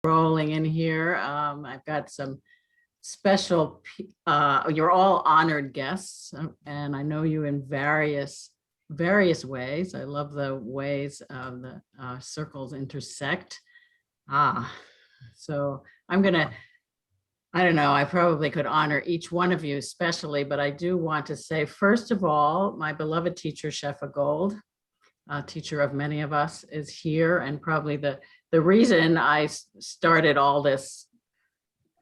Rolling in here. I've got some special, you're all honored guests, and I know you in various ways. I love the ways the circles intersect. So I'm gonna, I don't know, I probably could honor each one of you especially, but I do want to say, first of all, my beloved teacher, Shefa Gold, teacher of many of us, is here, and probably the reason I started all this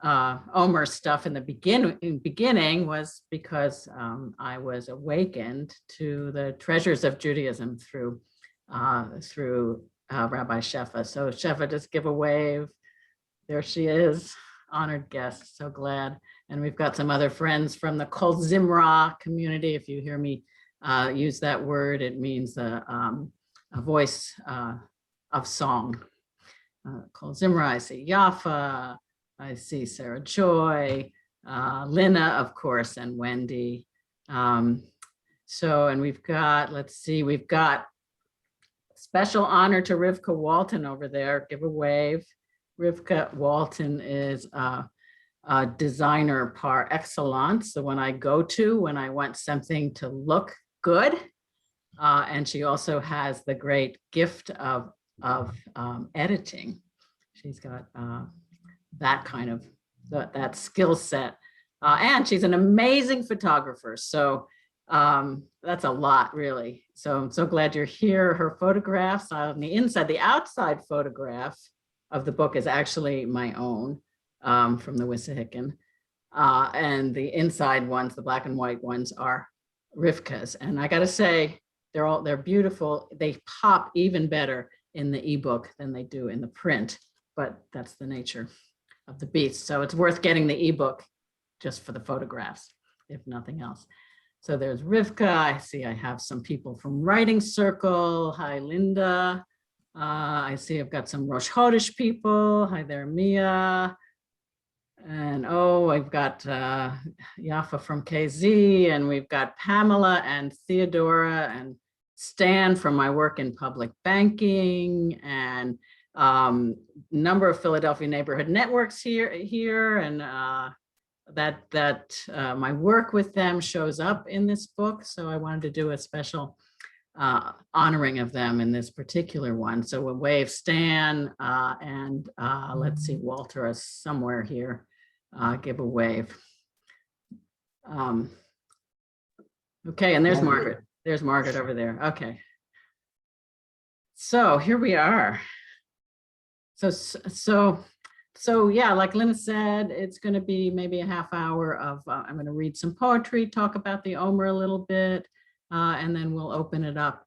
Omer stuff in the beginning was because I was awakened to the treasures of Judaism through Rabbi Shefa. So Shefa, just give a wave. There she is, honored guest. So glad. And we've got some other friends from the Kol Zimra community. If you hear me use that word, it means a voice of song. Kol Zimra, I see Yafa, I see Sarah Joy, Lina, of course, and Wendy. And we've got, let's see, we've got special honor to Rivka Walton over there. Give a wave. Rivka Walton is a designer par excellence, the one I go to when I want something to look good. And she also has the great gift of editing. She's got that kind of that skill set, and she's an amazing photographer. So that's a lot, really. So I'm so glad you're here. Her photographs on the inside, the outside photograph of the book is actually my own from the Wissahickon, and the inside ones, the black and white ones, are Rivka's. And I got to say, they're beautiful. They pop even better in the ebook than they do in the print, but that's the nature of the beast. So it's worth getting the ebook just for the photographs, if nothing else. So there's Rivka. I see I have some people from Writing Circle. Hi, Linda. I see I've got some Rosh Chodesh people. Hi there, Mia. And oh, I've got Yafa from KZ, and we've got Pamela and Theodora and Stan from my work in public banking, and number of Philadelphia neighborhood networks here, and that my work with them shows up in this book. So I wanted to do a special honoring of them in this particular one. So a wave Stan, and let's see, Walter is somewhere here. Give a wave. Okay, and there's Margaret. There's Margaret over there. Okay. So here we are. So yeah, like Lynn said, it's going to be maybe a half hour of, I'm going to read some poetry, talk about the Omer a little bit, and then we'll open it up.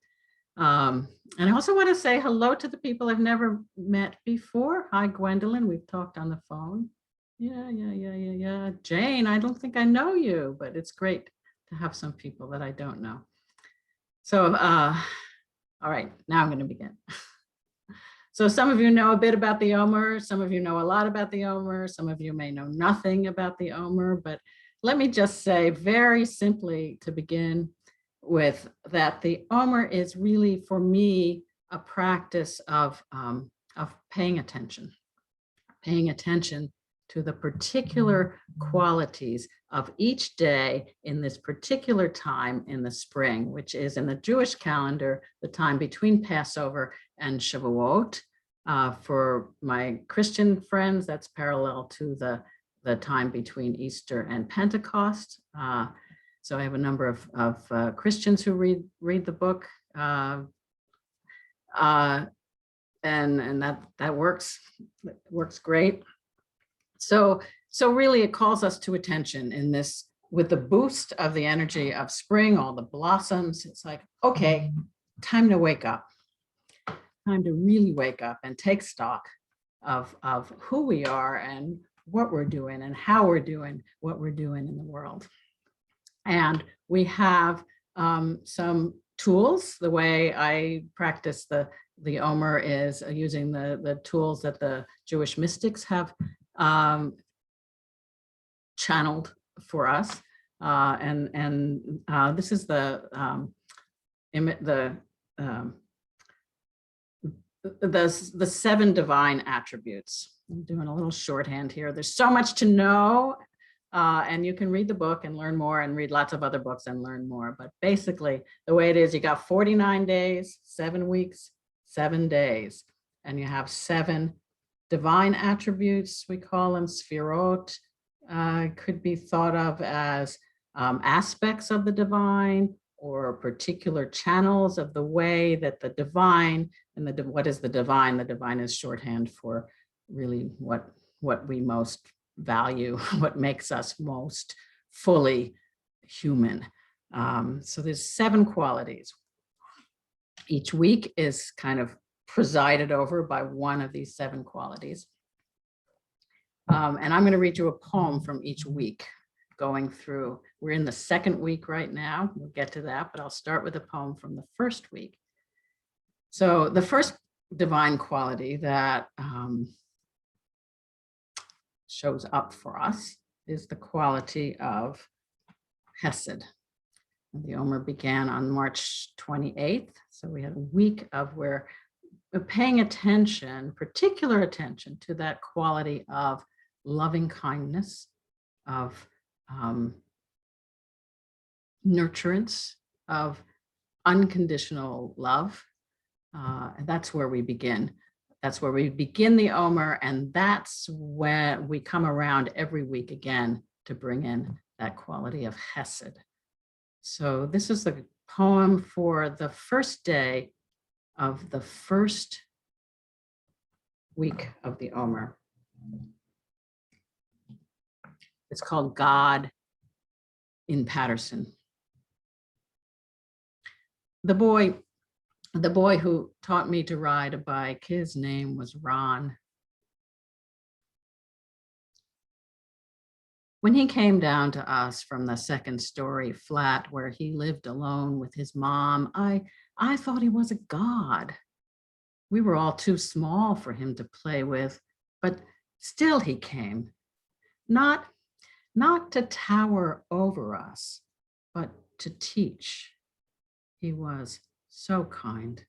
And I also want to say hello to the people I've never met before. Hi, Gwendolyn. We've talked on the phone. Yeah. Jane, I don't think I know you, but it's great to have some people that I don't know. So, all right, now I'm going to begin. So some of you know a bit about the Omer, some of you know a lot about the Omer, some of you may know nothing about the Omer, but let me just say very simply to begin with that the Omer is really, for me, a practice of paying attention to the particular qualities of each day in this particular time in the spring, which is in the Jewish calendar, the time between Passover and Shavuot. For my Christian friends, that's parallel to the time between Easter and Pentecost. So I have a number of Christians who read the book, and that works great. So really it calls us to attention in this, with the boost of the energy of spring, all the blossoms. It's like, okay, time to wake up, time to really wake up and take stock of who we are and what we're doing and how we're doing what we're doing in the world. And we have some tools. The way I practice the Omer is using the tools that the Jewish mystics have channeled for us, and this is the seven divine attributes. I'm doing a little shorthand here. There's so much to know, and you can read the book and learn more, and read lots of other books and learn more. But basically, the way it is, you got 49 days, 7 weeks, 7 days, and you have 7 divine attributes. We call them sphirot. Could be thought of as aspects of the divine, or particular channels of the way that the divine, and what is the divine? The divine is shorthand for really what we most value, what makes us most fully human. So there's 7 qualities. Each week is kind of presided over by one of these 7 qualities. And I'm going to read you a poem from each week, going through. We're in the 2nd week right now. We'll get to that, but I'll start with a poem from the 1st week. So the first divine quality that shows up for us is the quality of Hesed. And the Omer began on March 28th. So we had a week of where we're paying attention, particular attention to that quality of loving kindness, of nurturance, of unconditional love. And that's where we begin. That's where we begin the Omer, and that's when we come around every week again to bring in that quality of Hesed. So this is the poem for the first day of the first week of the Omer. It's called God in Patterson. The boy who taught me to ride a bike, his name was Ron. When he came down to us from the 2nd story flat where he lived alone with his mom, I thought he was a god. We were all too small for him to play with, but still he came, not to tower over us, but to teach. He was so kind.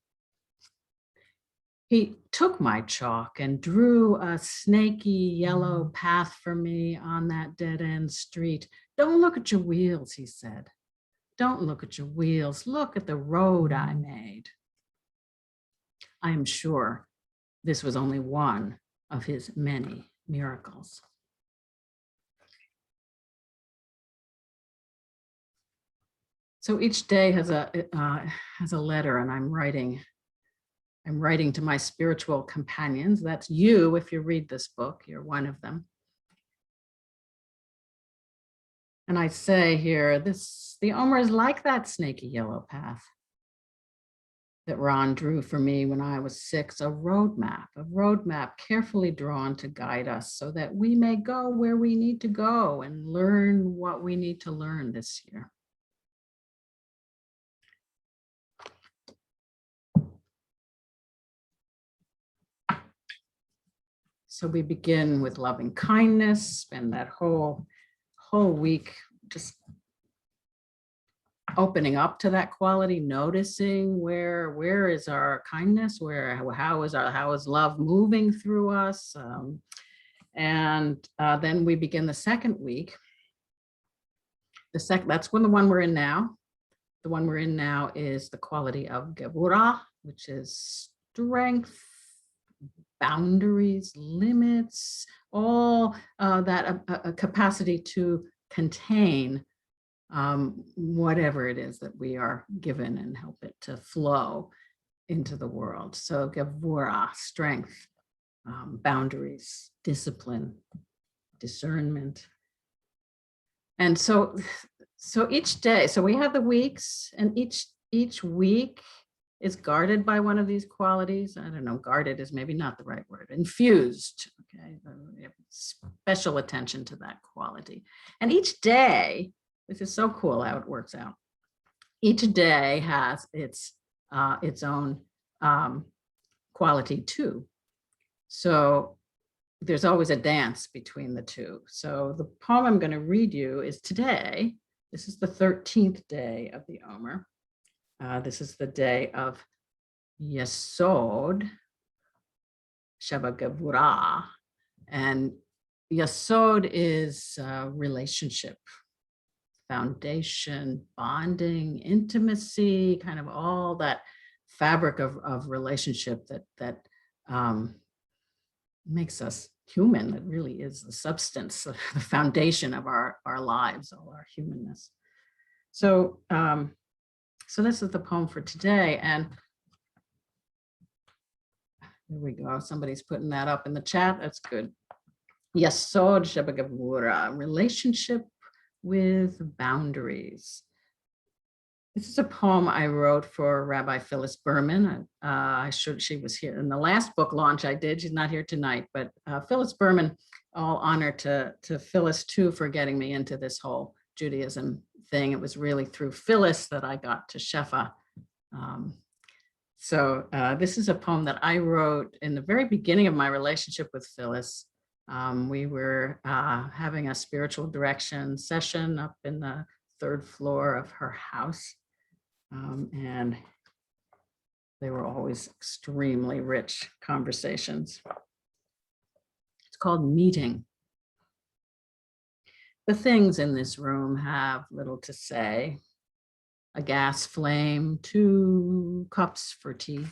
He took my chalk and drew a snaky yellow path for me on that dead-end street. Don't look at your wheels, he said. Don't look at your wheels. Look at the road I made. I am sure this was only one of his many miracles. So each day has a letter, and I'm writing to my spiritual companions. That's you. If you read this book, you're one of them. And I say here, the Omer is like that snaky yellow path that Ron drew for me when I was 6, a roadmap carefully drawn to guide us so that we may go where we need to go and learn what we need to learn this year. So we begin with loving kindness, spend that whole week just opening up to that quality, noticing where is our kindness, how is love moving through us, and then we begin the 2nd week. That's when the one we're in now. The one we're in now is the quality of Gevurah, which is strength, boundaries, limits, all that a capacity to contain whatever it is that we are given and help it to flow into the world. So Gevurah, strength, boundaries, discipline, discernment. And so each day, so we have the weeks, and each week is guarded by one of these qualities. I don't know, guarded is maybe not the right word, infused, okay? Special attention to that quality. And each day, this is so cool how it works out. Each day has its own quality too. So there's always a dance between the two. So the poem I'm going to read you is today. This is the 13th day of the Omer. This is the day of Yesod, Sheba Gevurah, And Yasod is relationship, foundation, bonding, intimacy, kind of all that fabric of relationship that makes us human. It really is the substance, the foundation of our lives, all our humanness. So, so this is the poem for today. And here we go. Somebody's putting that up in the chat. That's good. Yasod Shebagavura, relationship with boundaries. This is a poem I wrote for Rabbi Phyllis Berman. She was here in the last book launch I did. She's not here tonight, but Phyllis Berman, all honor to Phyllis too for getting me into this whole Judaism thing. It was really through Phyllis that I got to Shefa. So this is a poem that I wrote in the very beginning of my relationship with Phyllis. We were having a spiritual direction session up in the 3rd floor of her house. And they were always extremely rich conversations. It's called Meeting. The things in this room have little to say. A gas flame, 2 cups for tea.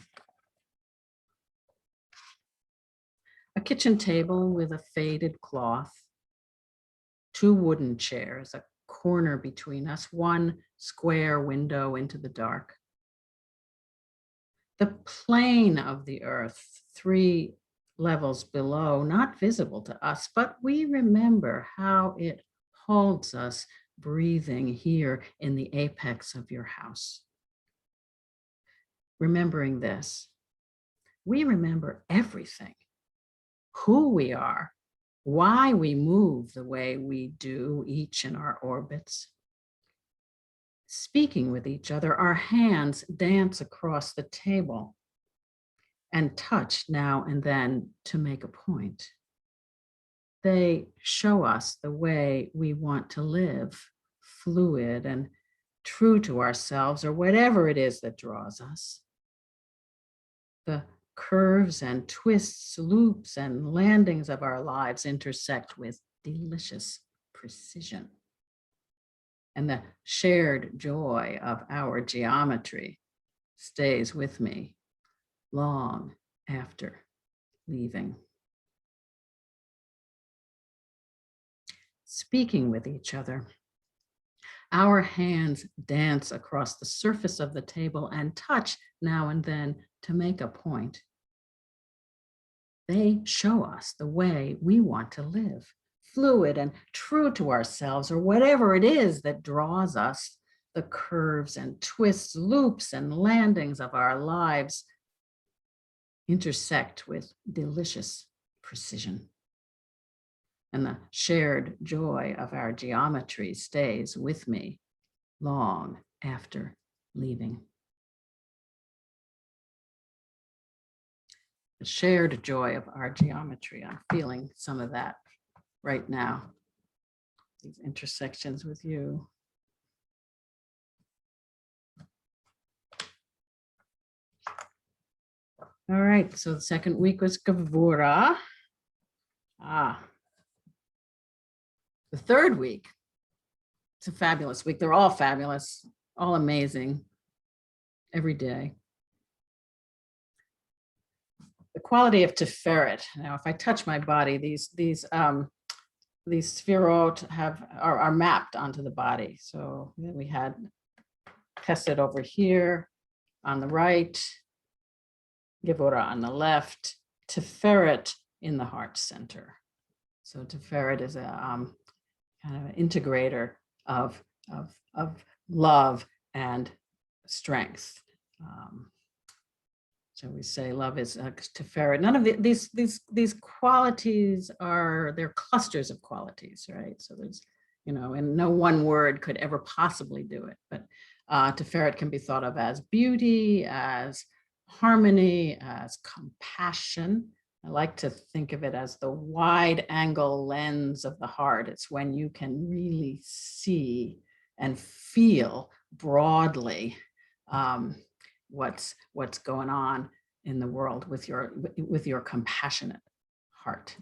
A kitchen table with a faded cloth. 2 wooden chairs, a corner between us, 1 square window into the dark. The plane of the earth, 3 levels below, not visible to us, but we remember how it holds us breathing here in the apex of your house. Remembering this, we remember everything, who we are, why we move the way we do, each in our orbits. Speaking with each other, our hands dance across the table and touch now and then to make a point. They show us the way we want to live, fluid and true to ourselves, or whatever it is that draws us. The curves and twists, loops and landings of our lives intersect with delicious precision. And the shared joy of our geometry stays with me long after leaving. Speaking with each other, our hands dance across the surface of the table and touch now and then to make a point. They show us the way we want to live, fluid and true to ourselves, or whatever it is that draws us. The curves and twists, loops and landings of our lives intersect with delicious precision. And the shared joy of our geometry stays with me long after leaving. The shared joy of our geometry. I'm feeling some of that right now. These intersections with you. All right, so the second week was Gavura. The third week, it's a fabulous week. They're all fabulous, all amazing, every day. The quality of Tiferet. Now, if I touch my body, these sphirot are mapped onto the body. So then we had Chesed over here on the right, Gevurah on the left, Tiferet in the heart center. So Tiferet is a kind of an integrator of love and strength. So we say love is Tiferet. None of these qualities they're clusters of qualities, right? So there's, and no one word could ever possibly do it. But Tiferet can be thought of as beauty, as harmony, as compassion. I like to think of it as the wide angle lens of the heart. It's when you can really see and feel broadly what's going on in the world with your compassionate heart.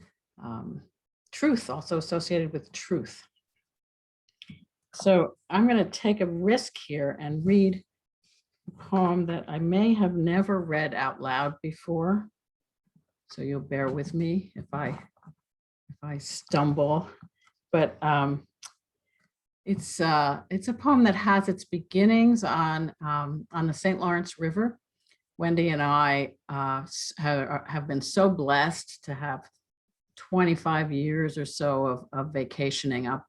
truth, also associated with truth. So I'm going to take a risk here and read a poem that I may have never read out loud before. So you'll bear with me if I stumble, but it's a poem that has its beginnings on the St. Lawrence River. Wendy and I have been so blessed to have 25 years or so of vacationing up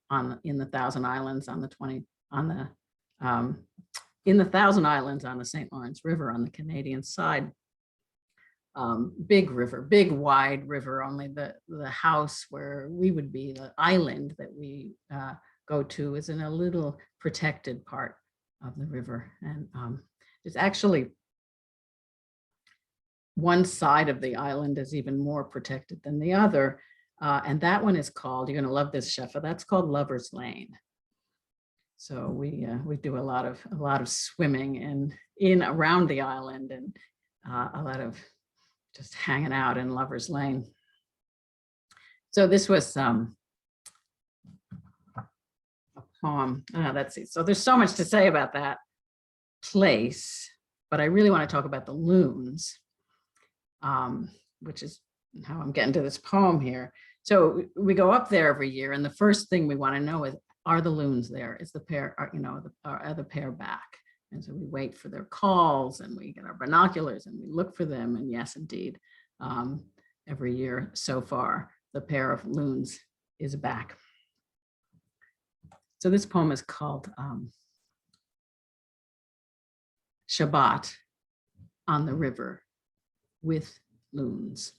in the Thousand Islands in the Thousand Islands on the St. Lawrence River on the Canadian side. Big river, big wide river. Only the house where we would be, the island that we go to, is in a little protected part of the river, and it's actually one side of the island is even more protected than the other. And that one is called, you're going to love this, Shefa, that's called Lover's Lane. So we do a lot of swimming in around the island, and a lot of just hanging out in Lover's Lane. So this was a poem. Let's see. So there's so much to say about that place, but I really want to talk about the loons. Which is how I'm getting to this poem here. So we go up there every year, and the first thing we want to know is, are the loons there? Is the pair, are the pair back? And so we wait for their calls, and we get our binoculars and we look for them. And yes, indeed, every year so far, the pair of loons is back. So this poem is called Shabbat on the River with Loons.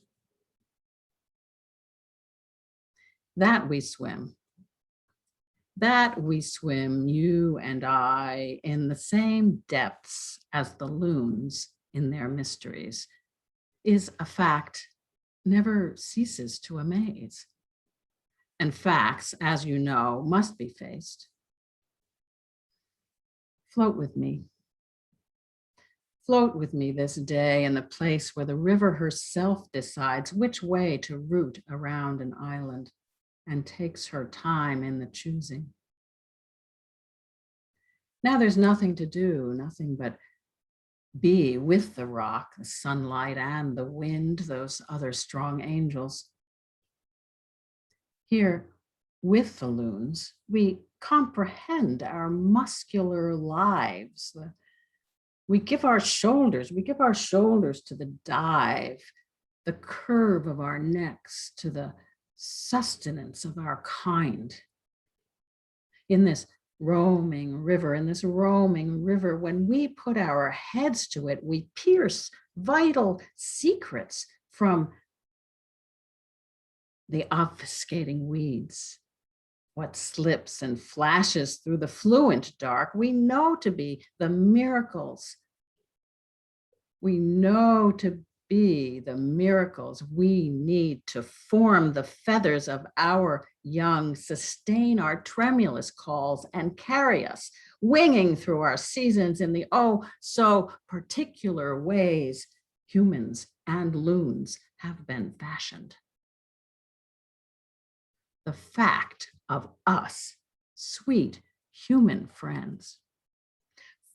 That we swim, you and I, in the same depths as the loons in their mysteries, is a fact never ceases to amaze. And facts, as you know, must be faced. Float with me this day in the place where the river herself decides which way to route around an island and takes her time in the choosing. Now there's nothing to do, nothing but be with the rock, the sunlight, and the wind, those other strong angels. Here, with the loons, we comprehend our muscular lives. We give our shoulders to the dive, the curve of our necks to the sustenance of our kind. In this roaming river, when we put our heads to it, we pierce vital secrets from the obfuscating weeds. What slips and flashes through the fluent dark, we know to be the miracles. We know to be the miracles we need to form the feathers of our young, sustain our tremulous calls, and carry us, winging through our seasons in the oh so particular ways humans and loons have been fashioned. The fact of us, sweet human friends,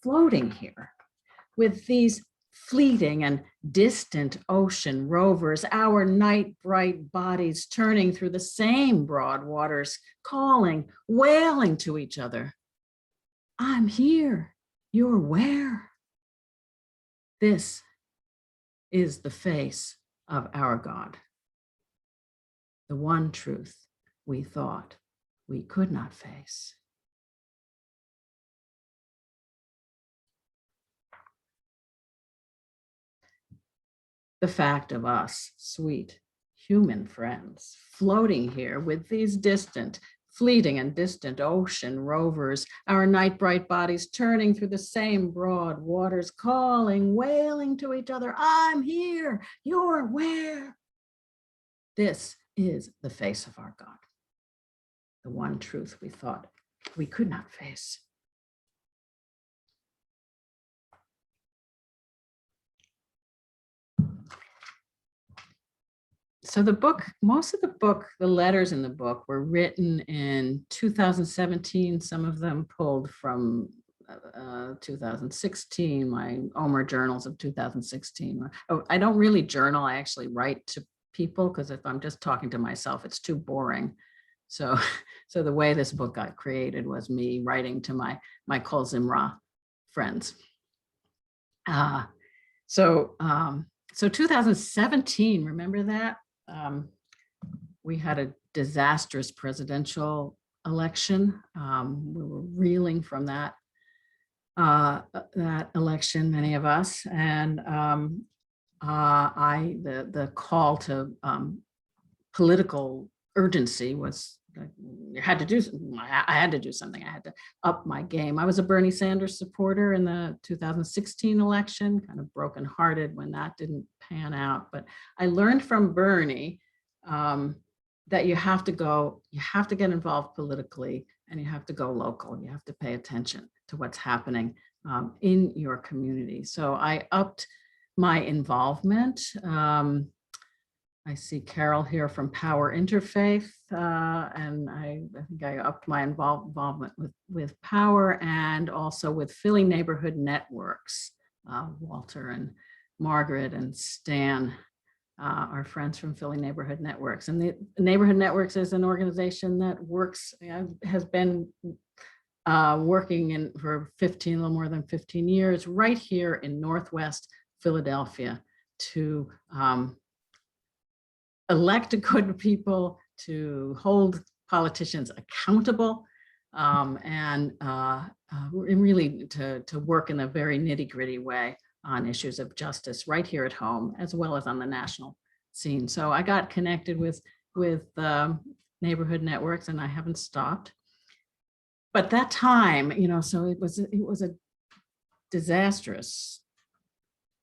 floating here with these fleeting and distant ocean rovers, our night bright bodies turning through the same broad waters, calling, wailing to each other. I'm here, you're where? This is the face of our God, the one truth we thought we could not face. The fact of us, sweet human friends, floating here with these fleeting and distant ocean rovers, our night bright bodies turning through the same broad waters, calling, wailing to each other, I'm here, you're where? This is the face of our God, the one truth we thought we could not face. So the book, most of the book, the letters in the book were written in 2017. Some of them pulled from 2016, my Omer journals of 2016. Oh, I don't really journal. I actually write to people because if I'm just talking to myself, it's too boring. So, so the way this book got created was me writing to my Kol Zimra friends. So 2017, remember that? We had a disastrous presidential election. We were reeling from that election, many of us, and the call to political urgency was I had to do something. I had to up my game. I was a Bernie Sanders supporter in the 2016 election, kind of brokenhearted when that didn't pan out. But I learned from Bernie that you have to get involved politically, and you have to go local. You have to pay attention to what's happening in your community. So I upped my involvement. I see Carol here from Power Interfaith, and I think I upped my involvement with Power and also with Philly Neighborhood Networks. Walter and Margaret and Stan are friends from Philly Neighborhood Networks. And the Neighborhood Networks is an organization that has been working for a little more than 15 years, right here in Northwest Philadelphia to elect good people, to hold politicians accountable, and really to work in a very nitty-gritty way on issues of justice right here at home, as well as on the national scene. So I got connected with neighborhood networks, and I haven't stopped. But that time, so it was a disastrous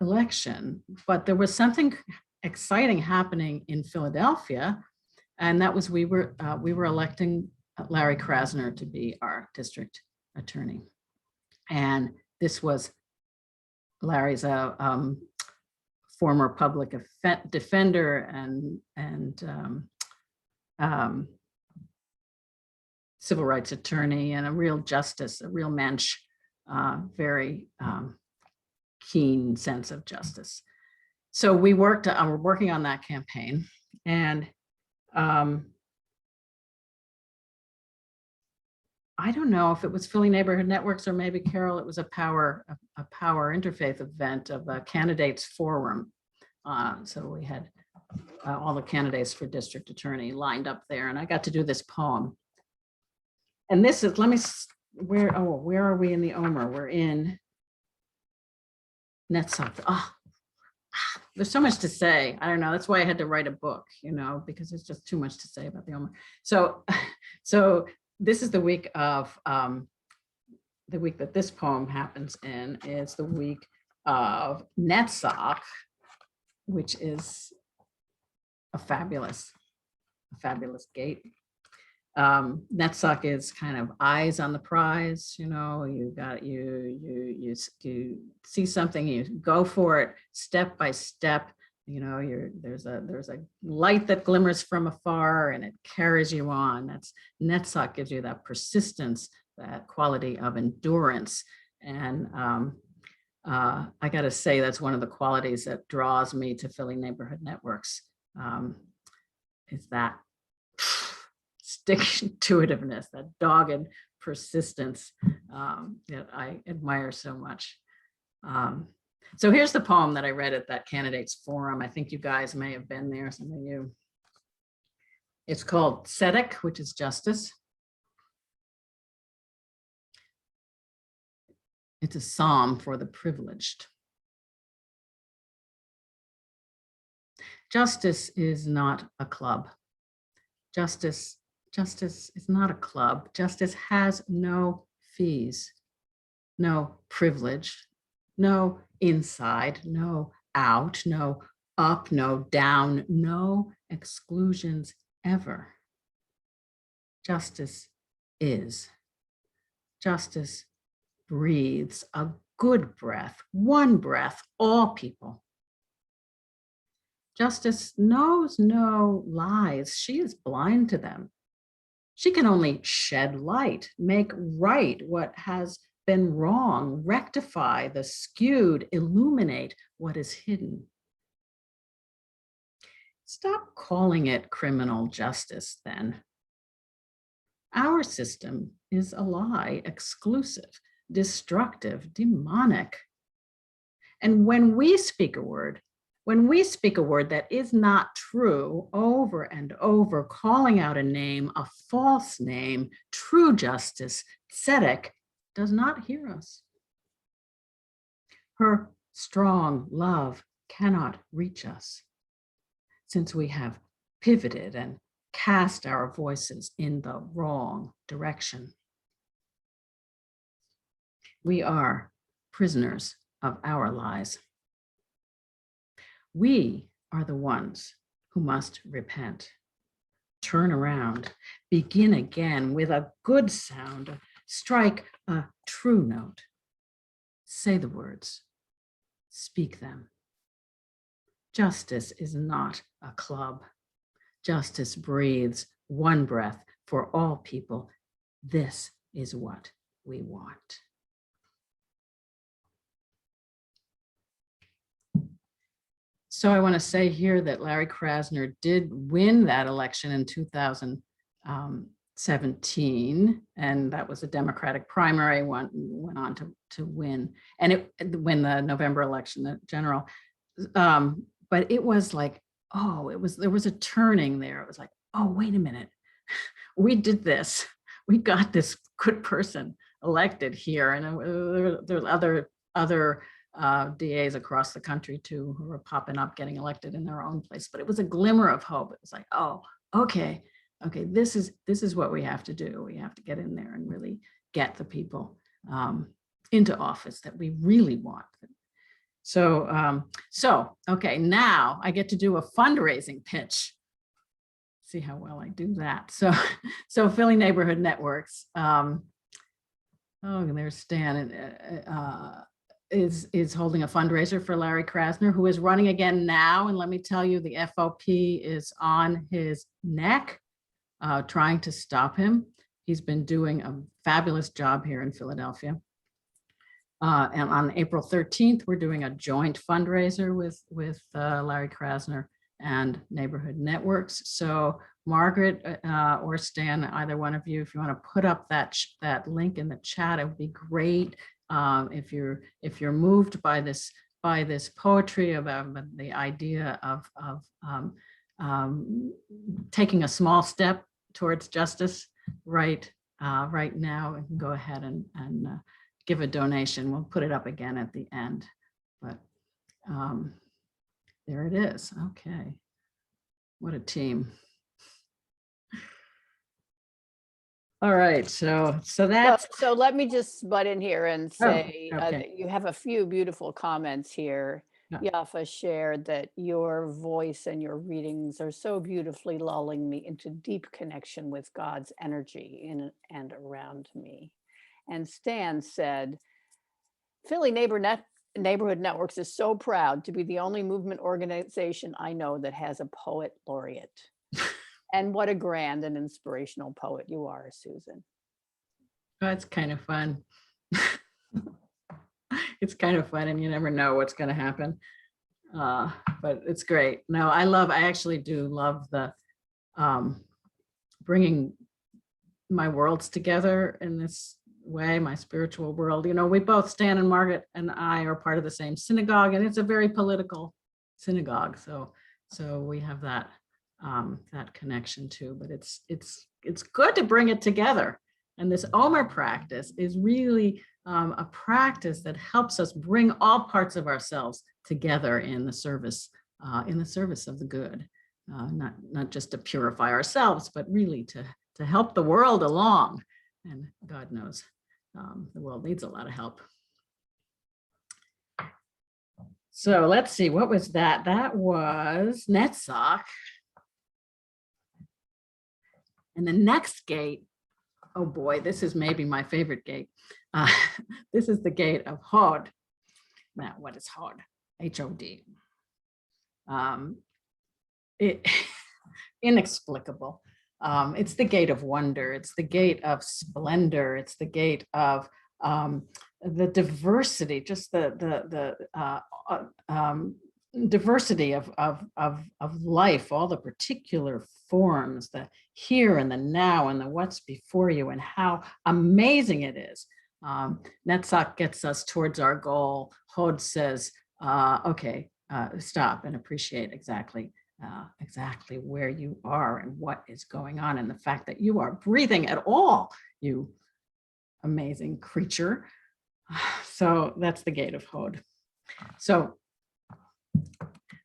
election, but there was something exciting happening in Philadelphia, and that was we were electing Larry Krasner to be our district attorney, and this was Larry's a former public defender and civil rights attorney and a real mensch, very keen sense of justice. So we're working on that campaign, and I don't know if it was Philly Neighborhood Networks or maybe Carol, it was a power interfaith event of a candidates forum. So we had all the candidates for district attorney lined up there, and I got to do this poem. And this is, where are we in the Omer? We're in Netzach. Oh, there's so much to say. I don't know. That's why I had to write a book, because there's just too much to say about the Omer. So this is the week of the week that this poem happens in. It's the week of Netzach, which is a fabulous gate. Netzach is kind of eyes on the prize. You see something, you go for it step by step. There's a light that glimmers from afar and it carries you on. Netzach gives you that persistence, that quality of endurance. And I got to say, that's one of the qualities that draws me to Philly Neighborhood Networks, is that stick-to-itiveness, that dogged persistence that I admire so much. So here's the poem that I read at that candidates forum. I think you guys may have been there, some of you. It's called Tzedek, which is justice. It's a psalm for the privileged. Justice is not a club. Justice is not a club. Justice has no fees, no privilege, no inside, no out, no up, no down, no exclusions ever. Justice is. Justice breathes a good breath, one breath, all people. Justice knows no lies. She is blind to them. She can only shed light, make right what has been wrong, rectify the skewed, illuminate what is hidden. Stop calling it criminal justice then. Our system is a lie, exclusive, destructive, demonic. And when we speak a word that is not true over and over, calling out a name, a false name, true justice, tzedek, does not hear us. Her strong love cannot reach us, since we have pivoted and cast our voices in the wrong direction. We are prisoners of our lies. We are the ones who must repent, turn around, begin again with a good sound, strike a true note, say the words, speak them. Justice is not a club. Justice breathes one breath for all people. This is what we want. So I want to say here that Larry Krasner did win that election in 2017, and that was a Democratic primary, went on to win, and win the November election, the general. But it was like, oh, there was a turning there. It was like, oh, wait a minute, we did this. We got this good person elected here, and there were other DAs across the country too who were popping up, getting elected in their own place. But it was a glimmer of hope. It was like, oh, okay, this is what we have to do. We have to get in there and really get the people into office that we really want. So okay, now I get to do a fundraising pitch. See how well I do that. So Philly Neighborhood Networks. Oh, there's Stan. Is holding a fundraiser for Larry Krasner, who is running again now. And let me tell you, the FOP is on his neck, trying to stop him. He's been doing a fabulous job here in Philadelphia. And on April 13th, we're doing a joint fundraiser with Larry Krasner and Neighborhood Networks. So Margaret or Stan, either one of you, if you want to put up that link in the chat, it would be great. If you're moved by this poetry about the idea of taking a small step towards justice right now, and go ahead and give a donation. We'll put it up again at the end, but there it is. Okay, what a team. All right, so that's. So let me just butt in here and say, okay. you have a few beautiful comments here. Yeah. Yafa shared that your voice and your readings are so beautifully lulling me into deep connection with God's energy in and around me. And Stan said, Philly Neighborhood Networks is so proud to be the only movement organization I know that has a poet laureate. And what a grand and inspirational poet you are, Susan. That's kind of fun. It's kind of fun, and you never know what's going to happen. But it's great. No, I actually do love the bringing my worlds together in this way, my spiritual world. You know, we both, Stan and Margaret and I, are part of the same synagogue, and it's a very political synagogue. So we have that connection too, but it's good to bring it together. And this Omer practice is really a practice that helps us bring all parts of ourselves together in the service of the good, not just to purify ourselves, but really to help the world along. And God knows the world needs a lot of help. So let's see, what was that? That was Netzach. And the next gate, oh boy, this is maybe my favorite gate. This is the gate of Hod. Now, what is Hod? H-O-D. inexplicable. It's the gate of wonder. It's the gate of splendor. It's the gate of the diversity, just the diversity of life, all the particular forms, the here and the now and the what's before you, and how amazing it is. Netzach gets us towards our goal. Hod says, okay, stop and appreciate exactly where you are and what is going on, and the fact that you are breathing at all, you amazing creature. So that's the gate of Hod. So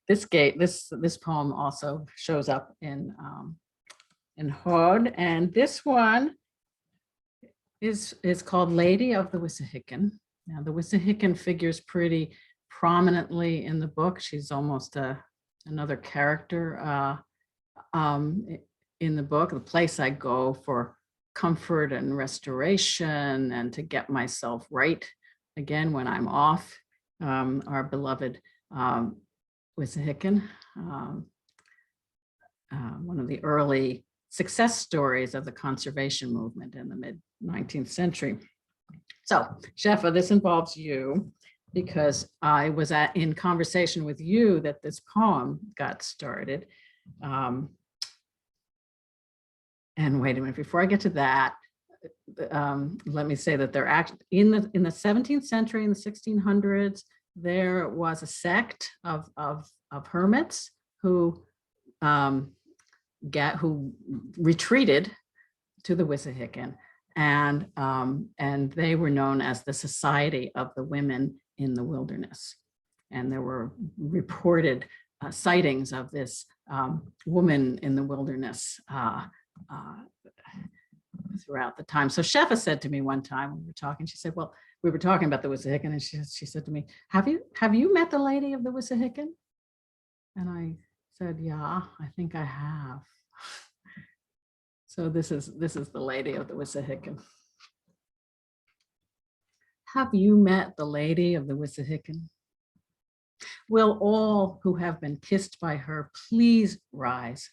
this gate, this poem also shows up in Hod, and this one is called Lady of the Wissahickon. Now the Wissahickon figures pretty prominently in the book. She's almost another character in the book, the place I go for comfort and restoration and to get myself right again when I'm off. Our beloved Wissahickon, one of the early success stories of the conservation movement in the mid-19th century. So, Shefa, this involves you, because I was in conversation with you that this poem got started. And wait a minute, before I get to that, let me say that they're actually in the 17th century, in the 1600s, there was a sect of hermits who retreated to the Wissahickon, and they were known as the Society of the Women in the Wilderness. And there were reported sightings of this woman in the wilderness throughout the time. So Shefa said to me one time when we were talking, she said, well, we were talking about the Wissahickon, and she said to me, have you met the lady of the Wissahickon? And I said, yeah, I think I have. So this is the lady of the Wissahickon. Have you met the lady of the Wissahickon? Will all who have been kissed by her please rise?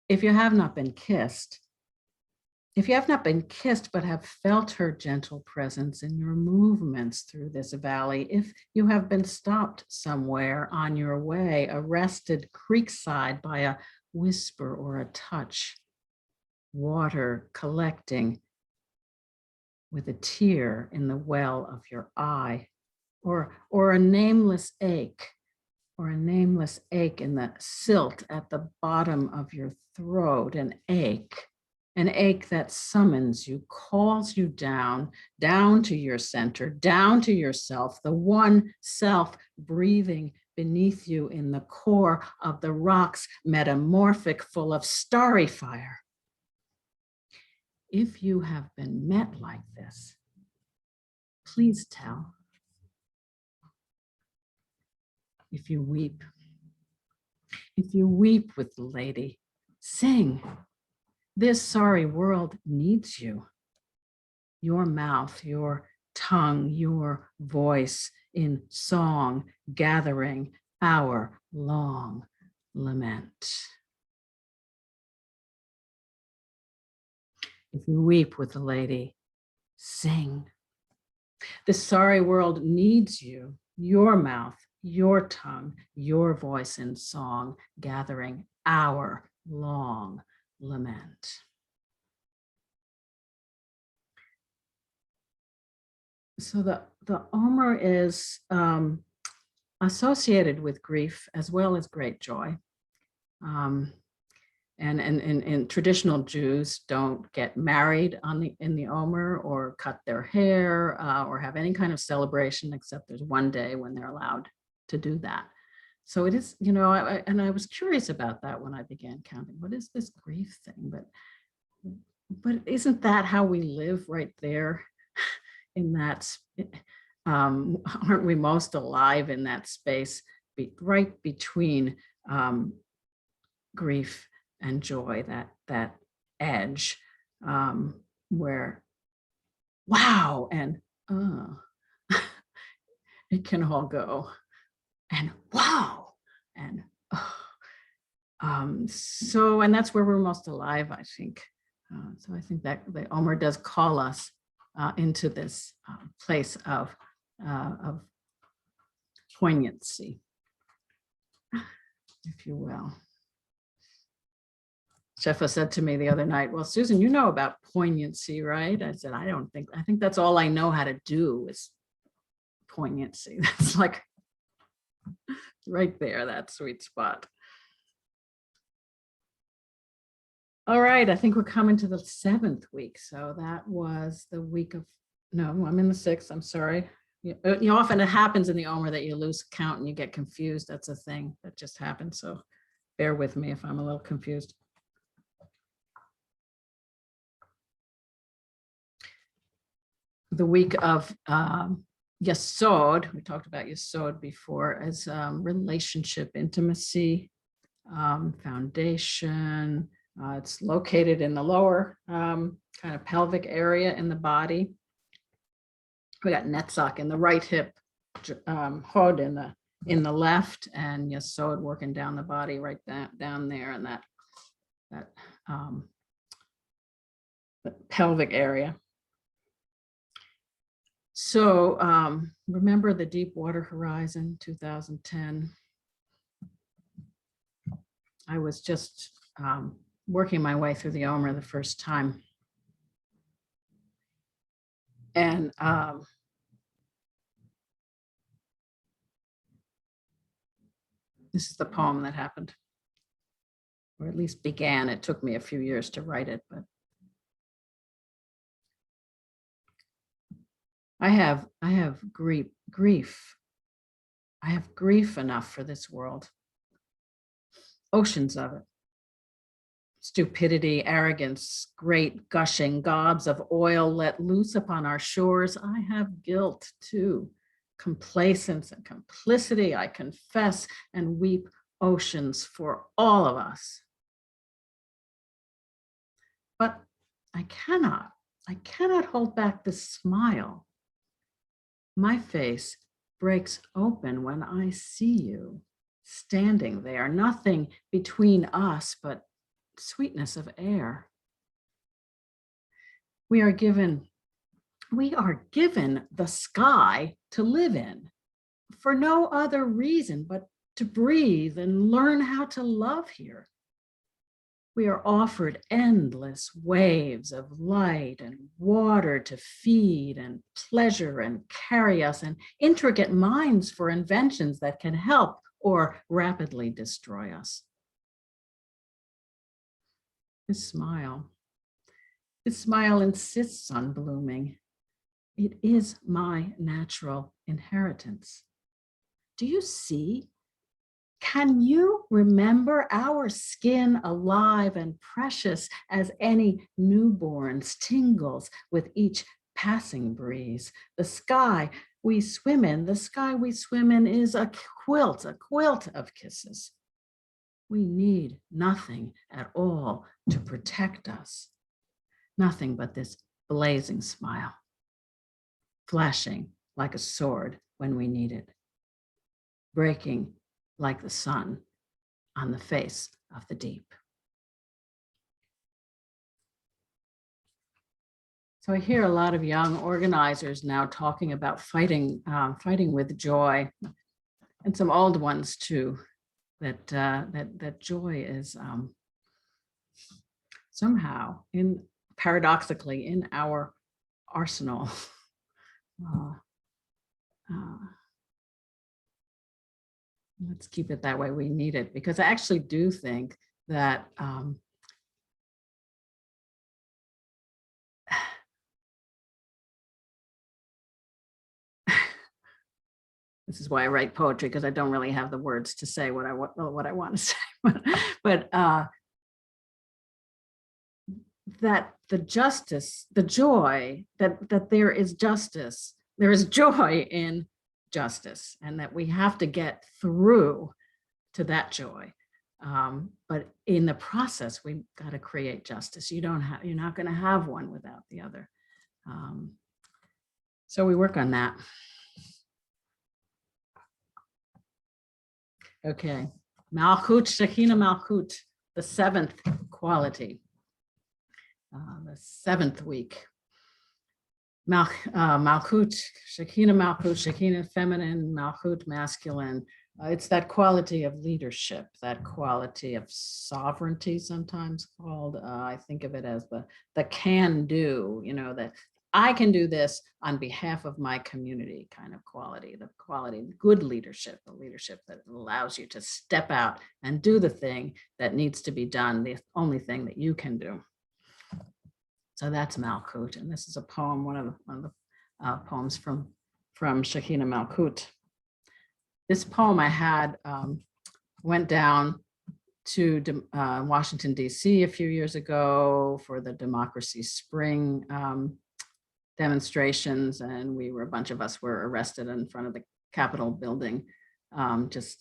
If you have not been kissed but have felt her gentle presence in your movements through this valley, if you have been stopped somewhere on your way, arrested creekside by a whisper or a touch, water collecting with a tear in the well of your eye, or a nameless ache, in the silt at the bottom of your throat, an ache that summons you, calls you down to your center, down to yourself, the one self breathing beneath you in the core of the rocks, metamorphic, full of starry fire. If you have been met like this, please tell. If you weep with the lady, sing. This sorry world needs you. Your mouth, your tongue, your voice in song, gathering our long lament. If you weep with the lady, sing. The sorry world needs you, your mouth, your tongue, your voice in song, gathering our long lament. So the Omer is associated with grief as well as great joy. And traditional Jews don't get married in the Omer or cut their hair or have any kind of celebration, except there's one day when they're allowed to do that. So it is, and I was curious about that when I began counting. What is this grief thing? But isn't that how we live right there in that, aren't we most alive in that space right between grief and joy, that edge where, wow, and it can all go, and wow, and And that's where we're most alive, I think. So I think that the Omer does call us into this place of poignancy, if you will. Shefa said to me the other night, well, Susan, you know about poignancy, right? I said, I think that's all I know how to do is poignancy. That's like right there, that sweet spot. All right, I think we're coming to the 7th week. So that was the week of, no, I'm in the 6th, I'm sorry. Often it happens in the Omer that you lose count and you get confused. That's a thing that just happened. So bear with me if I'm a little confused. The week of Yesod, we talked about Yesod before, as relationship, intimacy, foundation. It's located in the lower kind of pelvic area in the body. We got Netzach in the right hip, Hod in the left, and Yesod working down the body right down there in that pelvic area. So remember the Deepwater Horizon 2010. I was just working my way through the Omer the first time. And this is the poem that happened, or at least began. It took me a few years to write it, but I have grief. I have grief enough for this world. Oceans of it. Stupidity, arrogance, great gushing gobs of oil let loose upon our shores. I have guilt too. Complacence and complicity, I confess and weep oceans for all of us. But I cannot hold back the smile. My face breaks open when I see you standing there, nothing between us but sweetness of air. We are given the sky to live in for no other reason but to breathe and learn how to love here. We are offered endless waves of light and water to feed and pleasure and carry us, and intricate minds for inventions that can help or rapidly destroy us. His smile insists on blooming. It is my natural inheritance. Do you see? Can you remember our skin alive and precious as any newborn's tingles with each passing breeze? The sky we swim in is a quilt of kisses. We need nothing at all to protect us. Nothing but this blazing smile, flashing like a sword when we need it, breaking like the sun on the face of the deep. So I hear a lot of young organizers now talking about fighting with joy, and some old ones too. That joy is somehow paradoxically in our arsenal. Let's keep it that way. We need it, because I actually do think that this is why I write poetry, because I don't really have the words to say what I want to say, but that the justice, the joy, that there is justice, there is joy in justice, and that we have to get through to that joy. But in the process, we've got to create justice. You're not going to have one without the other. So we work on that. Okay, Malchut, Shekhinah Malchut, the seventh quality, the seventh week. Malchut, Shekhinah feminine, Malchut masculine. It's that quality of leadership, that quality of sovereignty, sometimes called. I think of it as the can do, that I can do this on behalf of my community kind of quality, the quality, good leadership, the leadership that allows you to step out and do the thing that needs to be done, the only thing that you can do. So that's Malchut, and this is a poem, one of the poems from Shekhinah Malchut. This poem I had went down to Washington, D.C. a few years ago for the Democracy Spring demonstrations, and a bunch of us were arrested in front of the Capitol building, just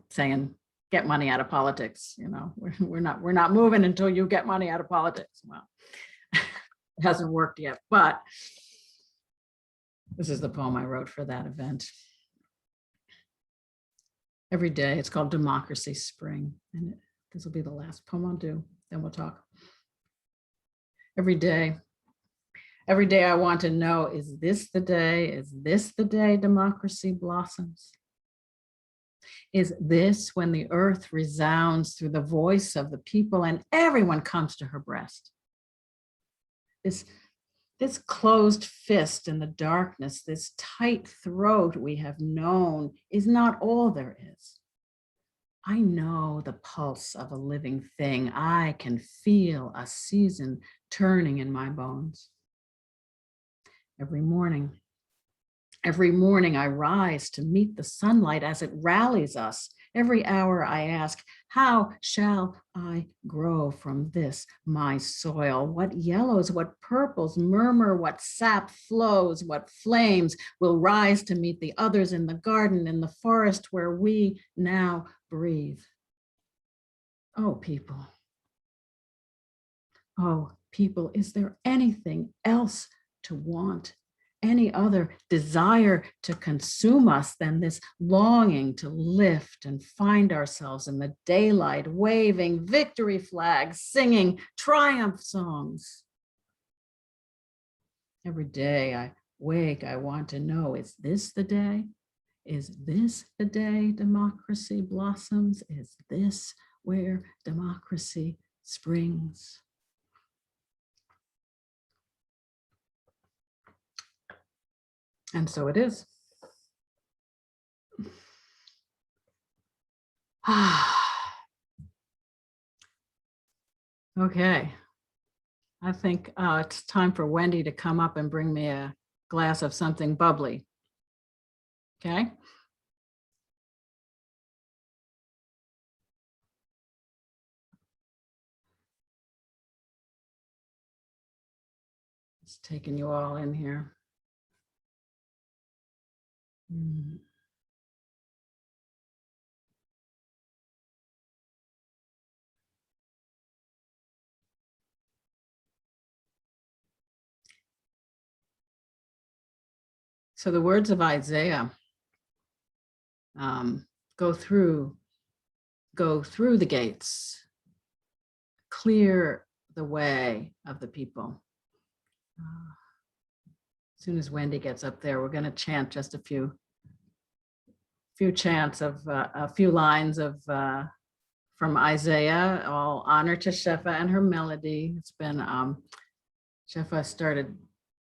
saying, "Get money out of politics." We're not moving until you get money out of politics. Well, it hasn't worked yet, but this is the poem I wrote for that event. Every day, it's called Democracy Spring, and this will be the last poem I'll do, then we'll talk. Every day I want to know, is this the day democracy blossoms? Is this when the earth resounds through the voice of the people and everyone comes to her breast? This closed fist in the darkness, this tight throat we have known is not all there is. I know the pulse of a living thing. I can feel a season turning in my bones. Every morning I rise to meet the sunlight as it rallies us. Every hour I ask, how shall I grow from this, my soil? What yellows, what purples murmur, what sap flows, what flames will rise to meet the others in the garden, in the forest where we now breathe? Oh, people, is there anything else to want? Any other desire to consume us than this longing to lift and find ourselves in the daylight, waving victory flags, singing triumph songs? Every day I wake, I want to know, is this the day? Is this the day democracy blossoms? Is this where democracy springs? And so it is. Okay. I think it's time for Wendy to come up and bring me a glass of something bubbly. Okay. It's taking you all in here. So the words of Isaiah go through the gates, clear the way of the people. As soon as Wendy gets up there, we're going to chant just a few chants of a few lines of from Isaiah. All honor to Shefa and her melody. It's been Shefa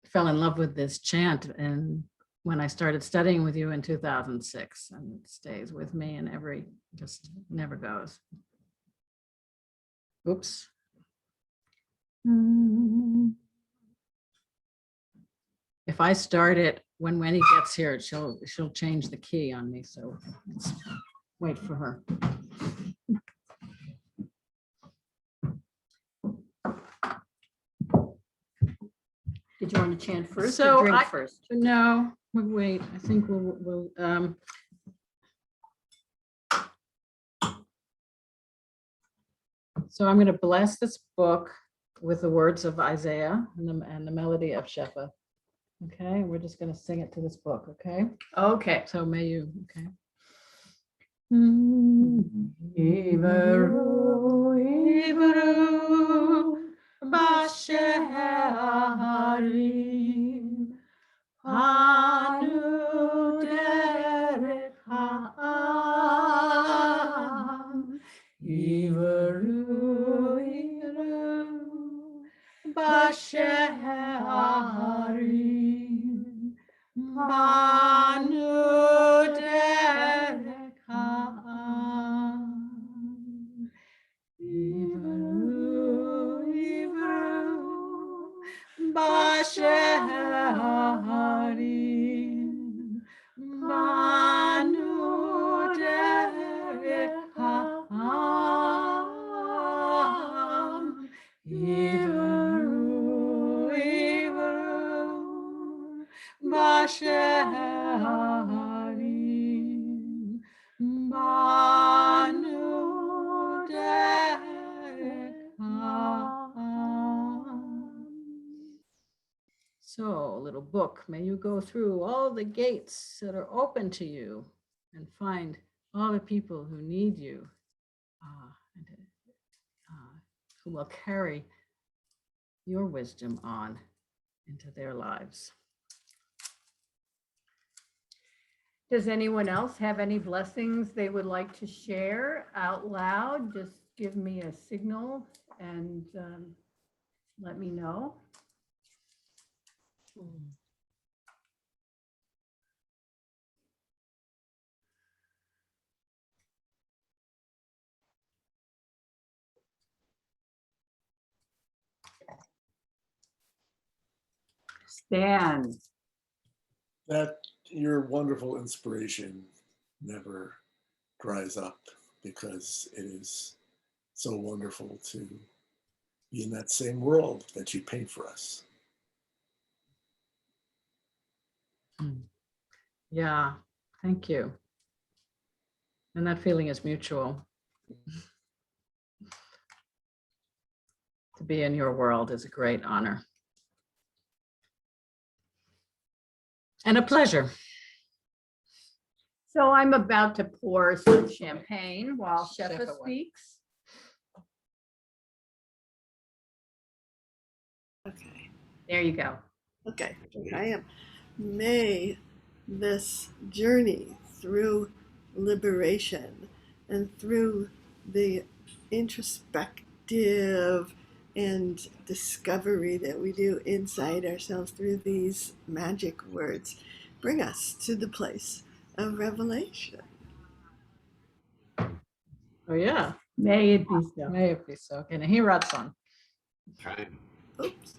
fell in love with this chant, and when I started studying with you in 2006, and it stays with me and just never goes. Oops. If I start it when Wendy gets here, she'll change the key on me. So let's wait for her. Did you want to chant first or drink first? No, we'll wait. I think we'll so I'm going to bless this book with the words of Isaiah and the melody of Shefa. Okay, we're just going to sing it to this book. Okay. Okay. So may you. Okay. Iveru, Iveru, Basharim, Anu Derek Ha'am, Iveru, Iveru, Basharim, Anu Derek Ha'am. Iveru, Iveru, Basharim, Manu Derek Ha'am. Iveru, Iveru, Basharim, Manu Derek Ha'am. So, little book, may you go through all the gates that are open to you and find all the people who need you, and, who will carry your wisdom on into their lives. Does anyone else have any blessings they would like to share out loud? Just give me a signal and let me know. Stan. That your wonderful inspiration never dries up, because it is so wonderful to be in that same world that you paint for us. Yeah, thank you. And that feeling is mutual. To be in your world is a great honor. And a pleasure. So I'm about to pour some champagne while Shefa Shefa one. speaks. Okay, There you go. okay, here I am. May this journey through liberation and through the introspective and discovery that we do inside ourselves through these magic words bring us to the place of revelation. Oh, yeah. May it be so. May it be so. And he writes on. Oops.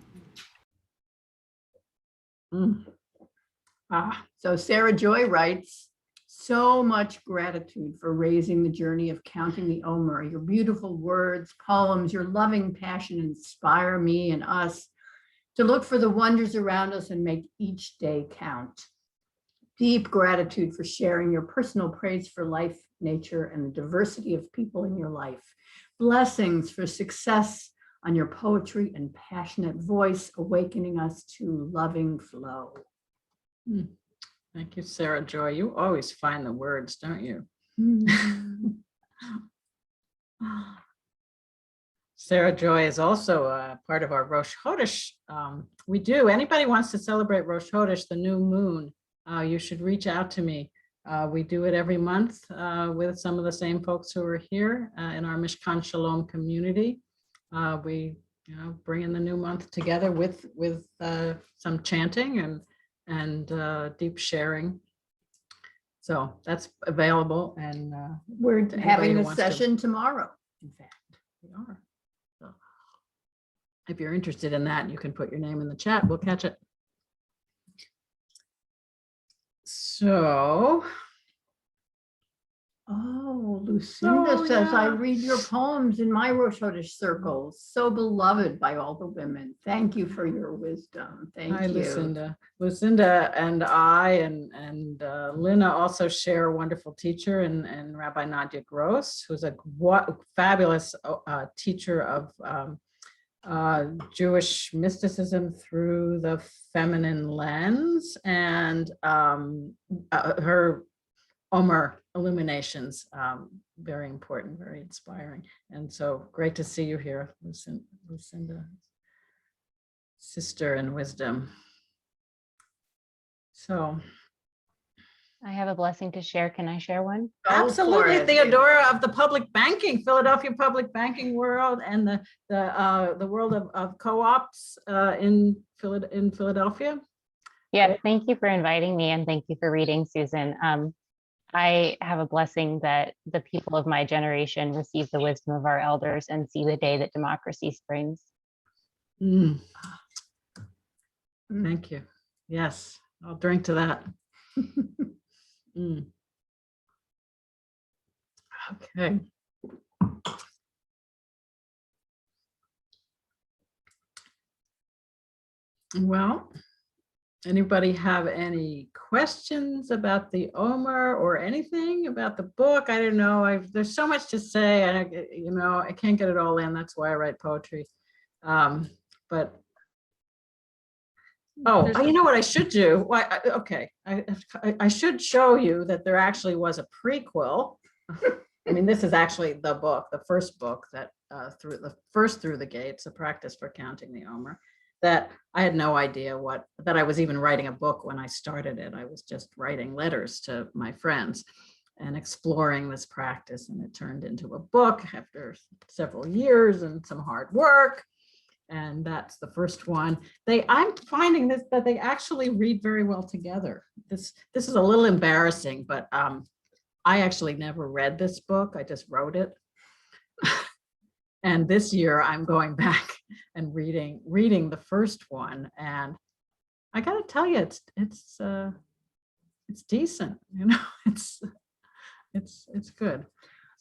So Sarah Joy writes, so much gratitude for raising the journey of counting the Omer. Your beautiful words, poems, your loving passion inspire me and us to look for the wonders around us and make each day count. Deep gratitude for sharing your personal praise for life, nature, and the diversity of people in your life. Blessings for success on your poetry and passionate voice, awakening us to loving flow. Thank you, Sarah Joy. You always find the words, don't you? Sarah Joy is also a part of our Rosh Chodesh. Anybody wants to celebrate Rosh Chodesh, the new moon, you should reach out to me. We do it every month with some of the same folks who are here in our Mishkan Shalom community. We bring in the new month together with some chanting and deep sharing. So that's available, and We're anybody having who a wants to- session tomorrow. in fact, we are. So if you're interested in that, you can put your name in the chat. We'll catch it. So, Oh, Lucinda says, I yeah. read your poems in my Rosh Chodesh circles, so beloved by all the women. Thank you for your wisdom. Thank hi, you. Lucinda. Lucinda and I and Lina also share a wonderful teacher and Rabbi Nadia Gross, who's a fabulous teacher of Jewish mysticism through the feminine lens, and her Omer illuminations. Very important, very inspiring. And so great to see you here, Lucinda, sister in wisdom. So I have a blessing to share. Can I share one? Go for absolutely, it. Theodora of the public banking, Philadelphia public banking world, and the world of co-ops in Philadelphia. Yeah, thank you for inviting me, and thank you for reading, Susan. I have a blessing that the people of my generation receive the wisdom of our elders and see the day that democracy springs. Mm. Thank you. Yes, I'll drink to that. Mm. Okay. Well, anybody have any questions about the Omer or anything about the book? I don't know. There's so much to say. I can't get it all in. That's why I write poetry. But you know what I should do? Why? Okay, I should show you that there actually was a prequel. I mean, this is actually the book, the first book that Through the Gates, a practice for counting the Omer. That I had no idea that I was even writing a book when I started it. I was just writing letters to my friends and exploring this practice, and it turned into a book after several years and some hard work. And that's the first one. I'm finding that they actually read very well together. This is a little embarrassing, but I actually never read this book. I just wrote it. And this year I'm going back and reading the first one. And I got to tell you, it's decent. It's good.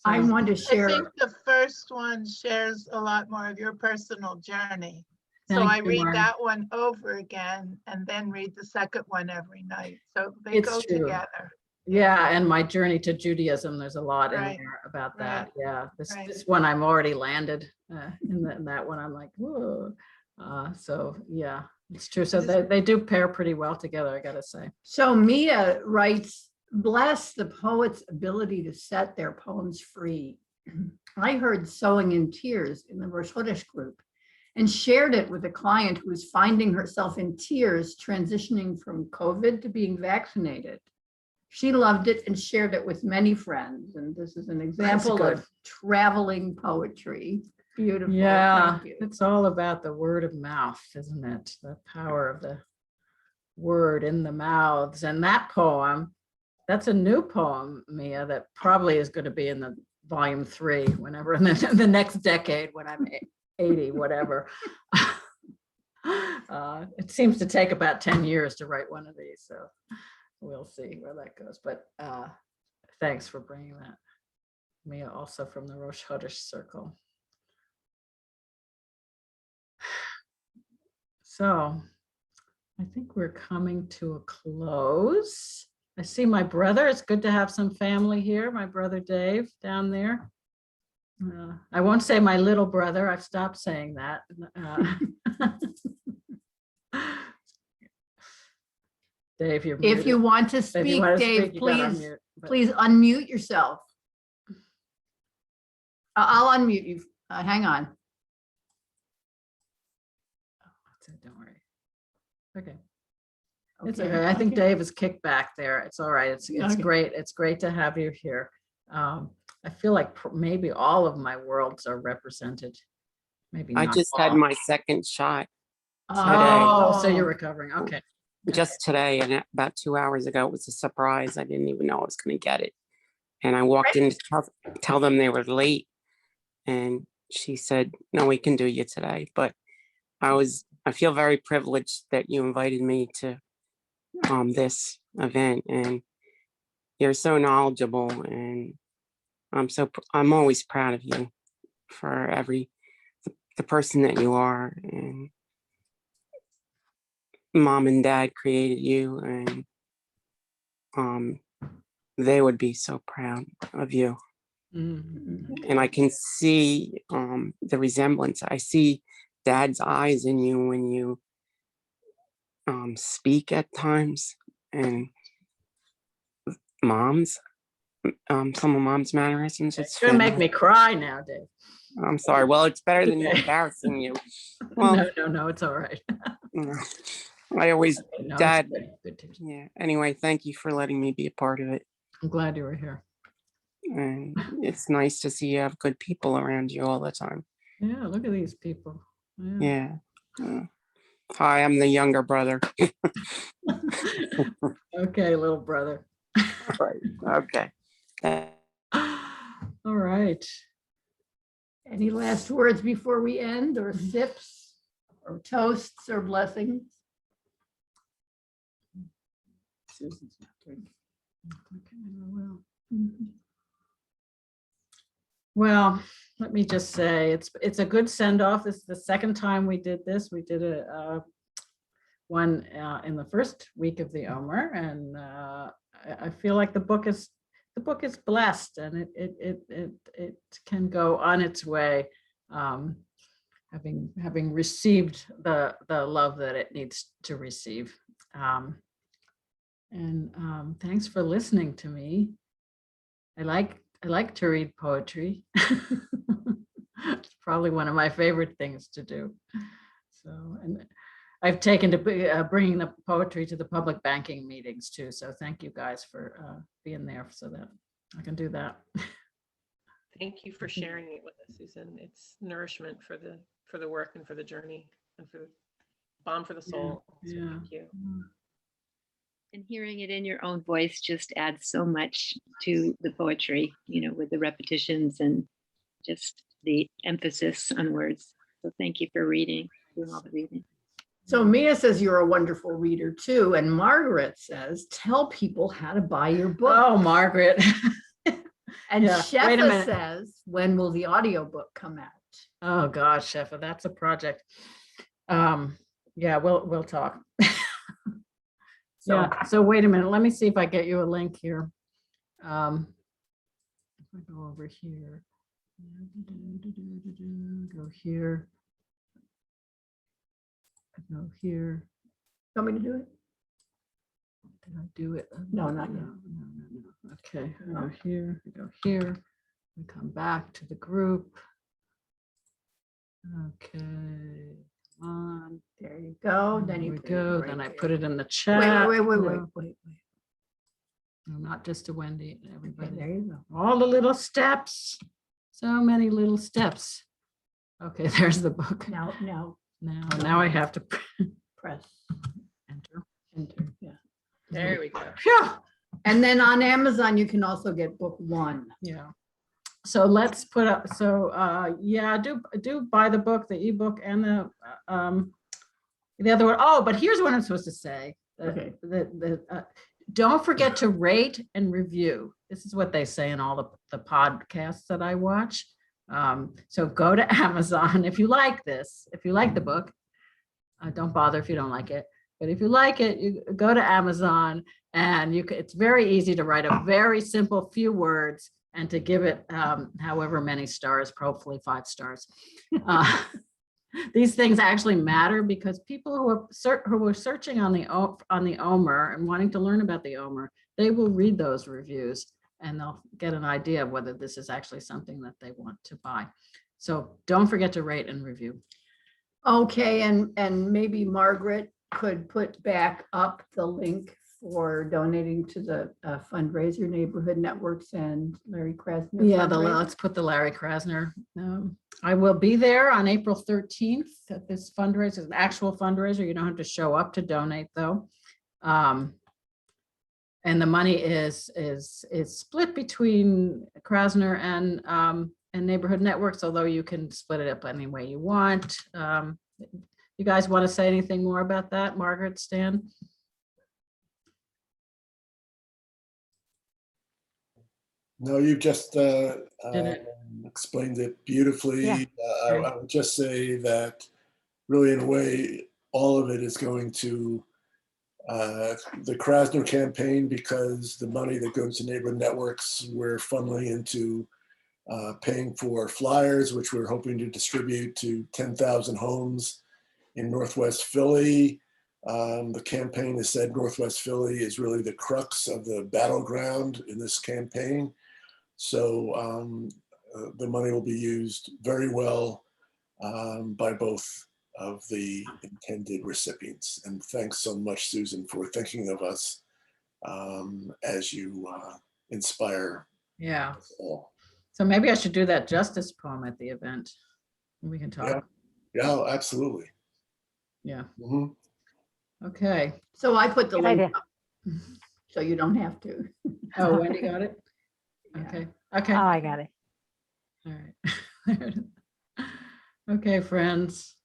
I want to I share. think the first one shares a lot more of your personal journey. So Thank I you, read Lauren. that one over again and then read the second one every night. So they It's go true. together. Yeah, and my journey to Judaism, there's a lot in Right, there about right, that. Yeah, right. this one I'm already landed in that one. I'm like, whoa. So yeah, it's true. So they do pair pretty well together, I gotta say. So Mia writes, bless the poet's ability to set their poems free. I heard Sowing in Tears in the Rosh Chodesh group and shared it with a client who was finding herself in tears transitioning from COVID to being vaccinated. She loved it and shared it with many friends. And this is an example good. of traveling poetry. Beautiful. Yeah, Thank you. it's all about the word of mouth, isn't it? The power of the word in the mouths. And that poem, that's a new poem, Mia, that probably is going to be in the volume 3, whenever in the next decade when I'm 80, whatever. It seems to take about 10 years to write one of these, so we'll see where that goes. But thanks for bringing that, Mia, also from the Rosh Chodesh circle. So I think we're coming to a close. I see my brother. It's good to have some family here. My brother Dave down there. I won't say my little brother. I've stopped saying that. Dave, you're muted. If you want to If you speak, want to Dave, speak, you gotta please, unmute, but- please unmute yourself. I'll unmute you. Hang on. Don't worry. Okay. It's Okay. okay. I think Okay. Dave is kicked back there. It's all right. It's Okay. great. It's great to have you here. I feel like maybe all of my worlds are represented. Maybe I not just had all. my second shot Oh, so Oh. you're recovering. Okay. just today, and about 2 hours ago. It was a surprise. I didn't even know I was going to get it. And I walked in to tell them they were late. And she said, no, we can do you today. But I feel very privileged that you invited me to this event. And you're so knowledgeable. And I'm always proud of you for the person that you are. And Mom and Dad created you, and they would be so proud of you. Mhm. And I can see the resemblance. I see Dad's eyes in you when you speak at times, and Mom's. some of Mom's mannerisms. It's It's gonna make funny. me cry now, Dave. I'm sorry. Well, it's better than Okay. embarrassing you. Well, No, it's all right. I always, No, it's Dad. good to- Yeah. Anyway, thank you for letting me be a part of it. I'm glad you were here. And it's nice to see you have good people around you all the time. Yeah, look at these people. Yeah. Hi, I'm the younger brother. Okay, little brother. Right. Okay. All right. Any last words before we end, or sips, or toasts, or blessings? Susan's not drinking. Okay, well. Well, let me just say, it's a good send off. This is the second time we did this. We did a one in the first week of the Omer, and I feel like the book is blessed, and it can go on its way, having received the love that it needs to receive. And thanks for listening to me. I like to read poetry. It's probably one of my favorite things to do. So, and I've taken to bringing the poetry to the public banking meetings too. So thank you guys for being there so that I can do that. Thank you for sharing it with us, Susan. It's nourishment for the work and for the journey and for balm for the soul. So Yeah. thank you. And hearing it in your own voice just adds so much to the poetry, with the repetitions and just the emphasis on words. So thank you for doing all the reading. So Mia says you're a wonderful reader too. And Margaret says, tell people how to buy your book. Oh, Margaret. And yeah, wait a Shefa minute. says, when will the audiobook come out? Oh gosh, Shefa, that's a project. Yeah, we'll talk. So wait a minute. Let me see if I get you a link here. If I go over here, go here, go here. Want me to do it? Did I do it? No, not yet. No. Okay, I go here, I go here. We come back to the group. Okay, come on. There you go. Then There you we put it go. right Then I there. put it in the chat. Wait. No, not just to Wendy, Okay, everybody. there you go. All the little steps. So many little steps. Okay, there's the book. Now, Now I have to press enter. enter. Yeah. There we go. Phew. And then on Amazon, you can also get book 1. Yeah. So let's put up, yeah, do buy the book, the ebook and the other one. Oh, but here's what I'm supposed to say. Okay. Don't forget to rate and review. This is what they say in all the podcasts that I watch. So go to Amazon if you like this, if you like the book. Don't bother if you don't like it. But if you like it, you go to Amazon and it's very easy to write a very simple few words and to give it however many stars, hopefully 5 stars. These things actually matter because people who are searching on the Omer and wanting to learn about the Omer, they will read those reviews and they'll get an idea of whether this is actually something that they want to buy. So don't forget to rate and review. Okay, and maybe Margaret could put back up the link for donating to the fundraiser, Neighborhood Networks and Larry Krasner. Yeah, fundraiser. let's put the Larry Krasner. I will be there on April 13th at this fundraiser, an actual fundraiser. You don't have to show up to donate though. And the money is split between Krasner and Neighborhood Networks, although you can split it up any way you want. You guys want to say anything more about that, Margaret, Stan? No, you've just it. explained it beautifully. Yeah. I would just say that really, in a way, all of it is going to the Krasner campaign, because the money that goes to Neighborhood Networks, we're funneling into paying for flyers, which we're hoping to distribute to 10,000 homes in Northwest Philly. The campaign has said Northwest Philly is really the crux of the battleground in this campaign. So the money will be used very well by both of the intended recipients. And thanks so much, Susan, for thinking of us as you inspire Yeah. us all. So maybe I should do that justice poem at the event. We can talk. Yeah, absolutely. Yeah. Mhm. Okay. So I put the Good link idea. up, so you don't have to. Oh, Wendy got it? Yeah. Okay. Oh, Okay. I got it. All right. Okay, friends.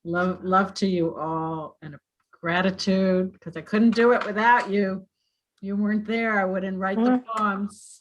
Love to you all and gratitude because I couldn't do it without you. You weren't there. I wouldn't write the poems.